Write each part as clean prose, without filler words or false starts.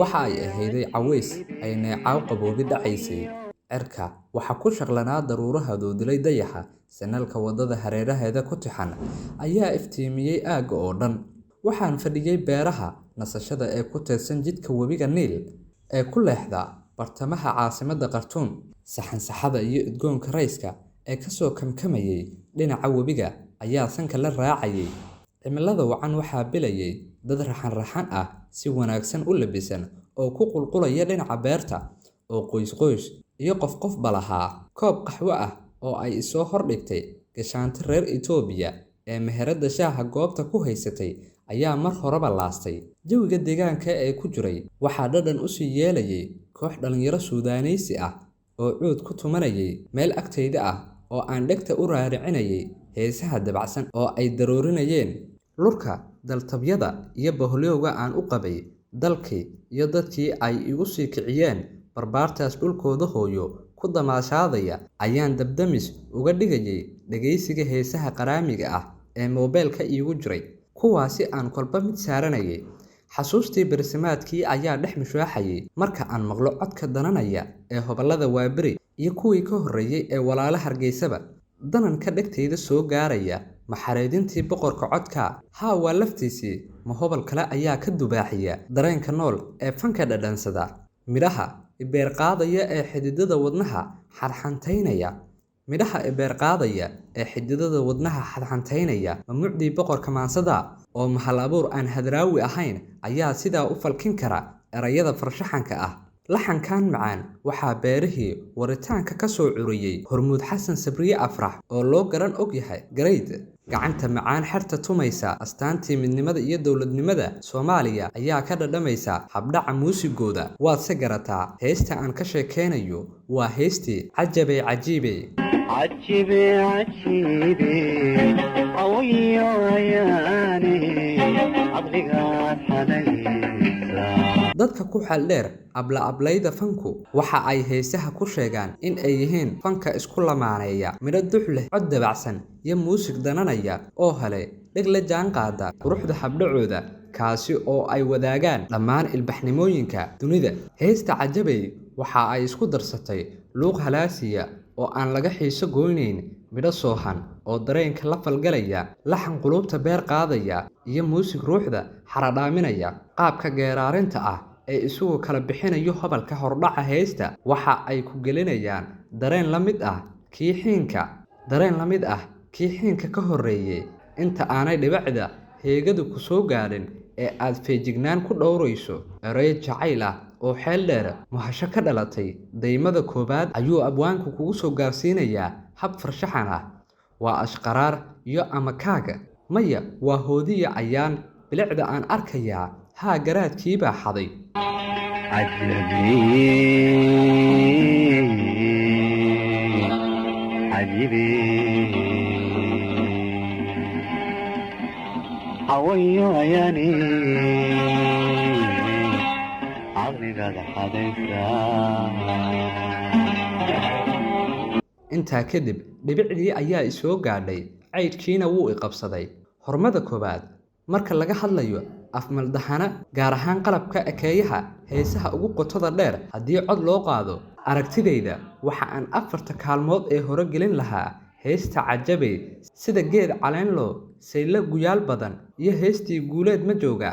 waxa ay ahayday caways ay neecaw qaboobi dhacaysay cirka waxa ku shaqlanaa daruuraha doodilay dayaxa sanalka wadada hareeraheeda ku tixan ayaa iftiimiyey aaga oo dhan waxaan fadhiyay beeraha nasashada ee ku teedsan jidka webiga Niil ee ku leexda bartamaha caasimadda Khartoum saxan-saxada iyo udgoonka rayska ee ka soo kamkamayay dhinaca webiga ayaa sanka la raacayay cimilada wacan waxaa bilayay dad raxan ah si wanaagsan u labisan oo ku qulqulaya dhinaca beerta oo qoys iyo qof balahaa koob qaxwo ah oo ay soo hordhigtay gashaanti reer Itoobiya ee meherada shaaha goobta ku haysatay ayaa mar horeba laastay jawiga deegaanka ee ku jiray waxaa dhadhan u sii yeelayay koox dhalinyaro Suudaaneysi ah oo cuud ku tumanayay meel agteyda ah oo aan dhegta u raaricinayay heesaha dabacsan oo ay daroorinayeen lurka daltabyada iyo boholiyowga aan u qabay dalkii iyo dadkii ay igu sii kiciyeen barbaartaas dhulkooda hooyo ku damaashaadaya ayaan dabdamis uga dhigayay dhageysiga heesaha qaraamiga ah ee moobilka iigu jiray kuwaasi aan kolba mid saaranayay xasuustii barsimaadkii ayaa dhex mushaaxayay marka aan maqlo codka dananaya ee hobalada waabiri iyo kuwii ka horreeyay ee walaalo Hargeysaba dananka dhegteyda soo gaaraya maxareedintii boqorka codka haa waa laftiisii ma hobal kale ayaa ka dubaaxiya dareenka nool ee fanka dhadhansada midhaha ibeer qaadaya ee xididada wadnaha xadxantaynaya mamnuucdii boqorka maansada oo mahal abuur aan hadraawi ahayn ayaa sidaa u falkin kara erayada farshaxanka ah laxankan macaan waxaa beerihii waritaanka ka soo curiyay Hormuud Xasan Sabriye Afrax oo loo garan og yahay Gareyd gacanta macaan xirta tumaysa astaantii midnimada iyo dawladnimada Soomaaliya ayaa ka dhadhamaysa habdhaca muusigooda waad se garataa heesta aan ka sheekeynayo waa heestii Cajabe Cajiibe awiyo ayaani aqligaad xadaysa dadka ku xal dheer ablayda fanku waxa ay heesaha ku sheegaan in ay yihiin fanka isku lamaaneeya midho dux leh cod dabacsan iyo muusig dananaya oo helay dhig la jaan qaada quruxda habdhacooda kaasi oo ay wadaagaan dhammaan ilbaxnimooyinka dunida heesta Cajabe waxa ay isku darsatay luuq halaasiya oo aan laga xiiso goynayn midho soohan oo dareenka la falgalaya laxan qulubta beer qaadaya iyo muusig ruuxda xaradhaaminaya qaabka geeraarinta ah ee isugu kala bixinayo hobalka hordhaca heesta waxa ay ku gelinayaan dareen la mid ah kii xiinka ka horreeyay inta aanay dhibacda heegadu ku soo gaadhin ee aad feejignaan ku dhowrayso eray jacayl ah oo xeel dheer muhasho ka dhalatay daymada koobaad ayuu abwaanku kugu soo gaarsiinayaa hab farshaxan ah waa ashqaraar iyo amakaaga maya waa hoodiya ayaan bilicda aan arkayaa haa garaadkii baa xaday cajiibe awayo ayaani intaa kadib dhibicdii ayaa isoo gaadhay caydkiina wuu iqabsaday hormada koobaad marka laga hadlayo afmaldahana gaar ahaan qalabka ekeeyaha heesaha ugu qotada dheer haddii cod loo qaado aragtidayda waxa aan afarta kaalmood ee hore gelin lahaa heesta Cajabe sida geed caleenlo sayla guyaal badan iyo heestii guuleed ma jooga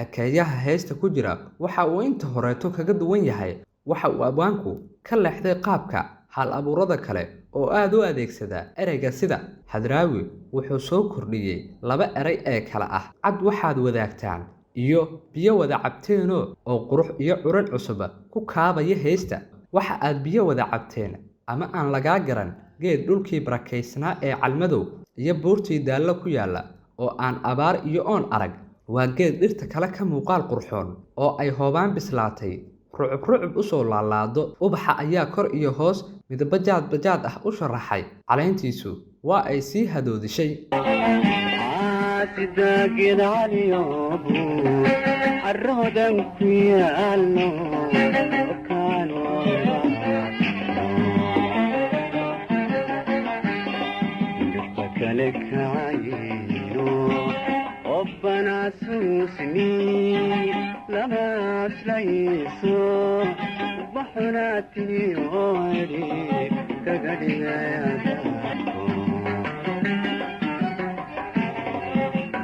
ekeeyaha heesta ku jira waxa uu inta horeeto kaga duwan yahay waxa uu abwaanku ka leexday qaabka hal abuurada kale oo aad u adeegsada ereyga sida hadraawi wuxuu soo kordhiyay laba eray ee kala ah cad waxaad wadaagtaan iyo biyo wada cabteeno oo qurux iyo curin cusub ku kaabaya heesta waxa aad biyo wada cabteen ama aan laga garan geed dhulkii barakeysnaa ee calmadow iyo buurtii daallo ku yaala oo aan abaar iyo oon arag waa geed dhirta kale ka muuqaal qurxoon oo ay hoobaan bislaatay rucub u soo laalaado ubaxa ayaa kor iyo hoos midba bajaad ah u sharaxay caleentiisu waa ay sii hadoodishay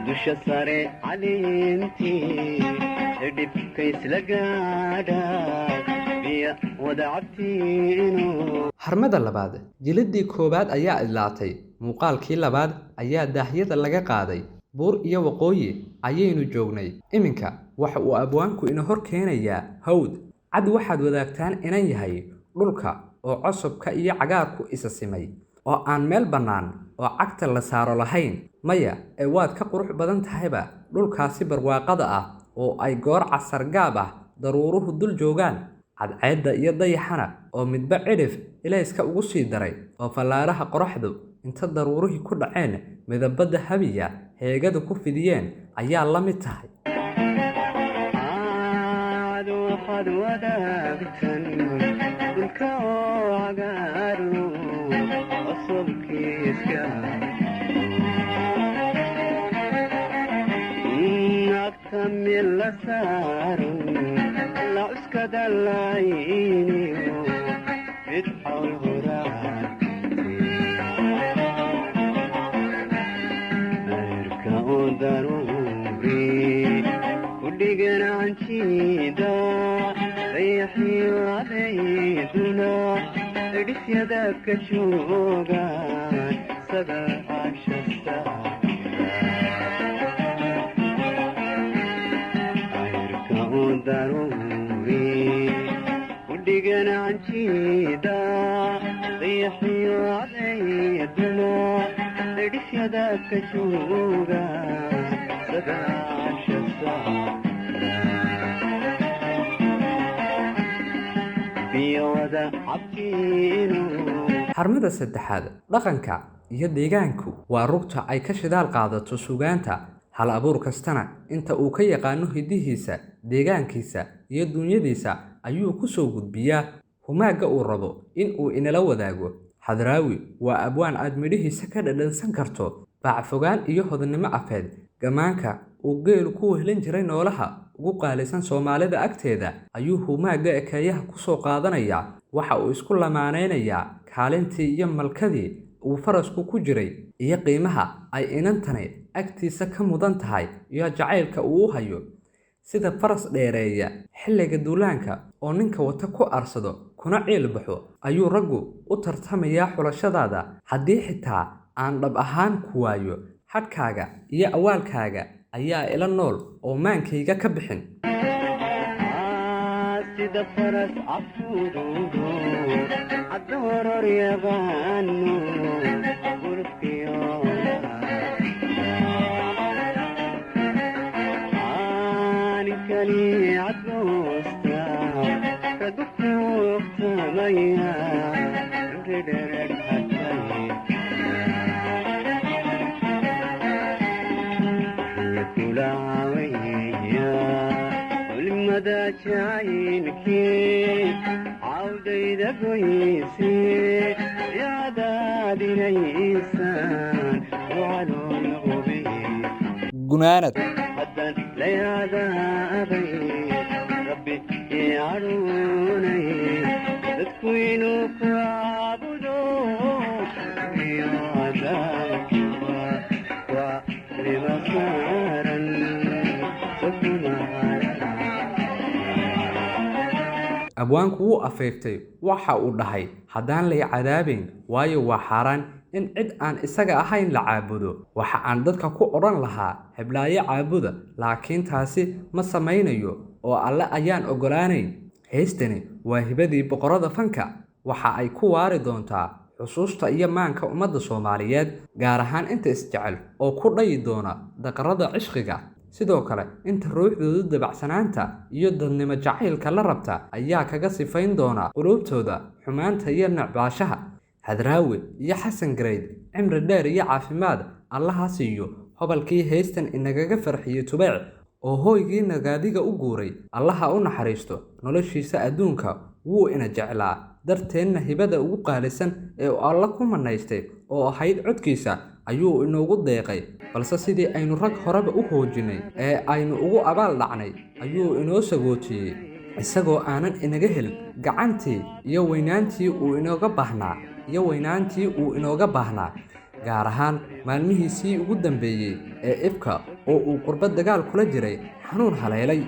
dusha sare caleemtii dhibkays la gaadhaa biya wada cabtiino. Harmada labaad jilidii koobaad ayaa idlaatay, muuqaalkii labaad ayaa daahyada laga qaaday. buur iyo waqooyi ayaynu joognay. Iminka waxa uu abwaanku ina hor keenayaa hawd cad. waxaad wadaagtaan inan yahay dhulka oo cosubka iyo cagaarku isa simay, oo aan meel bannaan oo cagta la saaro lahayn. maya ee waad ka qurux badan tahayba dhulkaasi barwaaqada ah oo ay goor casar gaab ah daruuruhu dul joogaan. cadceedda iyo dayaxana oo midba cidhif ilayska ugu sii daray, oo fallaaraha qoraxdu inta daruurihii ku dhaceen midabada habiya heegada ku fidiyeen ayaa la mid tahay. Harmada saddexaad, dhaqanka iyo deegaanku waa rugta ay ka shidaal qaadato suugaanta. hal abuur kastana inta uu ka yaqaano hidihiisa, deegaankiisa iyo dunyadiisa ayuu ku soo gudbiyaa humaaga uu rabo in uu inala wadaago. Hadraawi waa abwaan aad midhihiisa ka dhadhansan karto, bacfogaan iyo hodannimo afeed. Gamaanka uu geelu ku wehelin jiray noolaha ugu qaalisan Soomaalida agteeda ayuu humaaga ekeeyaha ku soo qaadanaya. waxa uu isku lamaanaynayaa kaalintii iyo malkadii uu farasku ku jiray, iyo qiimaha ay inantani agtiisa ka mudan tahay, iyo jacaylka uu u hayo. sida faras dheereeya xilliga duulaanka oo ninka wata ku arsado kuna ciil baxo, ayuu raggu u tartamayaa xulashadaada. haddii xitaa aan dhab ahaan ku waayo, hadhkaaga iyo awaalkaaga ayaa ila nool oo maankayga ka bixin. gunaanad abwaanku wuu afeeftay. waxa uu dhahay haddaan lay cadaabayn, waayo waa xaaraan in cid aan isaga ahayn la caabudo. waxa aan dadka ku odhan lahaa heblaayo caabuda, laakiin taasi ma samaynayo oo alle ayaan ogolaanayn. heystani waa hibadii boqorada fanka. waxa ay ku waari doontaa xusuusta iyo maanka ummadda Soomaaliyeed, gaar ahaan inta isjecel oo ku dhayi doona daqarada cishqiga. sidoo kale inta ruuxdooda dabacsanaanta iyo dadnimo jacaylka la rabta ayaa kaga sifayn doona qulubtooda xumaanta iyo nacbaashaha. Hadraawi iyo Xasan Gareyd cimri dheer iyo caafimaad allaha siiyo. hobalkii heystan inagaga farxiyay Tubeec oo hooygii nagaadiga u guuray, allaha u naxariisto. noloshiisa adduunka wuu ina jeclaa, darteenna hibada ugu qaalisan ee uu alla ku manaystay oo ahayd codkiisa ayuu inoogu deeqay, balse sidii aynu rag horeba u hoojinay ee aynu ugu abaal dhacnay ayuu inoo sagootiyey, isagoo aanan inaga helin gacantii iyo weynaantii uu inooga baahnaa, gaar ahaan maalmihiisii ugu dambeeyey ee ifka oo uu qurbo dagaal kula jiray xanuun haleelay.